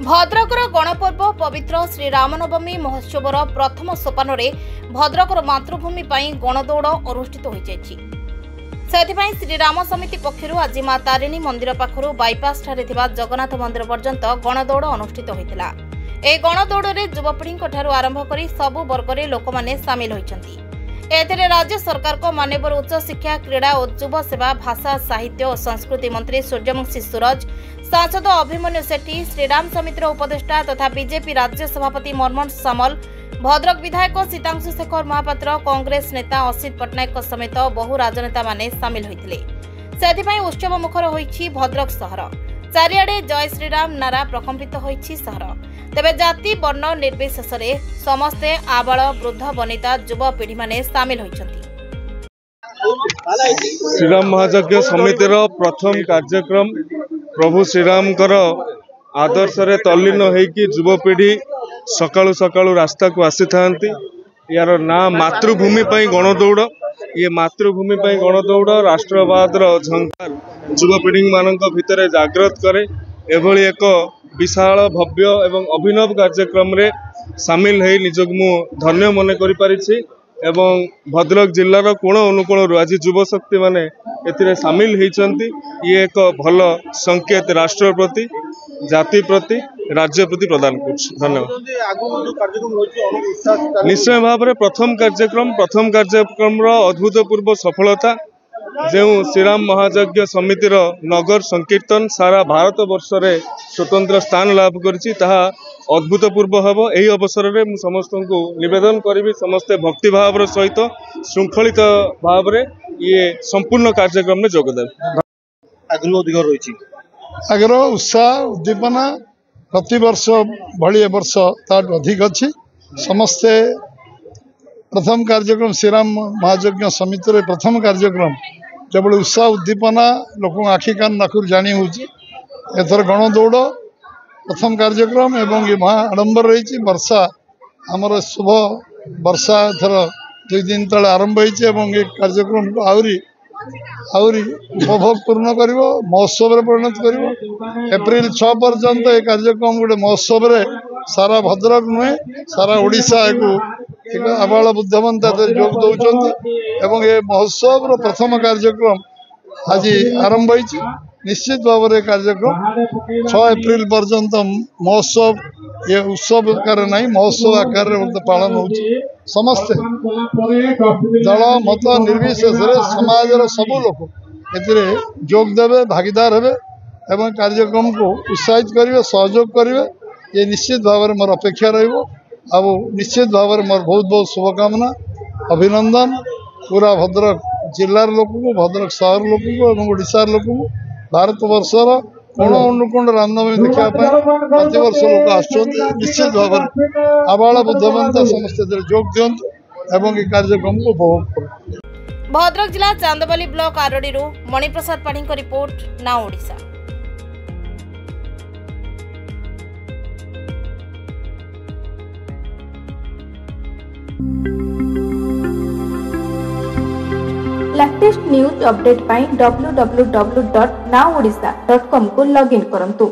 भद्रकर गणपर्व पवित्र श्री रामनवमी महोत्सवर प्रथम सोपान भद्रकर मातृभूमि गणदौड़ अनुष्ठित हो श्रीराम समिति पक्षर आज मां तारिणी मंदिर पाखर बाईपास ठारे जगन्नाथ मंदिर पर्यंत गणदौड़ अनुष्ठित होता। ए गणदौड़ युवपीढ़ी आरंभ कर सबु वर्ग लोक मैंने सामिल होती। एथिरे राज्य सरकार को मान्यवर उच्च शिक्षा क्रीड़ा और युव सेवा भाषा साहित्य और संस्कृति मंत्री सूर्यवंशी सूरज, सांसद अभिमन्यु सेठी, श्रीराम समितिर उपदेष्टा तथा बीजेपी राज्य सभापति मनमोहन सामल, भद्रक विधायक सीतांशु शेखर महापात्र, कांग्रेस नेता असित पट्टनायक समेत बहु राजनेता माने सामिल होते। उत्सव मुखर होइछि भद्रक सहर। चारिआडे जय श्रीराम नारा प्रकम्पित होइछि सहर। तेबे जाति वर्ण निर्विशेष समस्ते आबाल वृद्ध वनिता युवपीढ़ी माने सामिल होइछन्ति। श्रीराम महायज्ञ समितिर प्रथम कार्यक्रम प्रभु श्रीराम आदर्श रे तल्लीन होइकि युवपीढ़ी सकाळु सकाळु रास्ता को आसी थांती। यार ना मातृभूमि पई गणदौड़। ये मातृभूमि पई गणदौड़ राष्ट्रवाद झंकार युवपीढ़ी मानक भितर जागृत करे। एभली एक विशाल भव्य एवं अभिनव कार्यक्रम रे सामिल है निजक मु धन्य मन करि पारिछि एवं भद्रक जिल्लार कोण अनुकोण आज युव शक्ति माने एथिरे सामिल होइछन्ति। ये एक भल संकेत राष्ट्र प्रति जाति प्रति राज्य प्रति प्रदान कर। धन्यवाद। निश्चय भाव में प्रथम कार्यक्रम अभूतपूर्व सफलता जो श्रीराम महायज्ञ समितिर नगर संकीर्तन सारा भारत वर्ष रे स्वतंत्र स्थान लाभ करिछि ताहा अभूतपूर्व हम। यही अवसर में समस्त को निवेदन करी समस्ते भक्ति भाव सहित श्रृंखलित भाव में ये संपूर्ण कार्यक्रम में जोगदेव। आग्रह उत्साह उद्दीपना प्रति वर्ष भली वर्ष ताठ अधिक अच्छी। समस्ते प्रथम कार्यक्रम श्रीराम महायज्ञ समिति प्रथम कार्यक्रम केवल उत्साह उद्दीपना लोक आखि कान नाकुर जानी होथर गणदौड़ प्रथम कार्यक्रम एवं ये महा आडंबर रही वर्षा आमर शुभ वर्षा एथर 2 दिन तले आरंभ होती। कार्यक्रम को आहरी उपभोग पूर्ण कर महोत्सव परिणत कर एप्रिल 6 पर्यंत ये कार्यक्रम गोटे महोत्सव सारा भद्रक नुहे सारा ओडिशा एक आबाल बुद्धवंता जोग दौरान एवं ये महोत्सव प्रथम कार्यक्रम आज आरंभ होती। निश्चित भाव में कार्यक्रम 6 एप्रिल पर्यंत महोत्सव ये उत्सव आकार नहीं महोत्सव आकार पालन हो। समस्ते दल मत निर्विशेष समाज सबू लोक ए जोग देवे भागीदार हेबे एवं कार्यक्रम को उत्साहित करेंगे सहयोग करेंगे। ये निश्चित भाव में मोर अपेक्षा रहिबो। अब निश्चित भाव में मोर बहुत बहुत शुभकामना अभिनंदन पूरा भद्रक जिलार लोक को भद्रक शहर लोक को ओडिशार लोक को भारत वर्षर कोण अनुकोण रामनवमी देखा प्रति वर्ष लोक आसुच्च। निश्चित भाव में आबाल बुद्धवंता समस्त जोग दिंतु एवं ये कार्यक्रम को उपभोग कर। भद्रक जिला Chandbali block RD Maniprasad Padhi report Now Odisha. Latest news update पाई www.nowodisha.com को लॉगिन करंतु।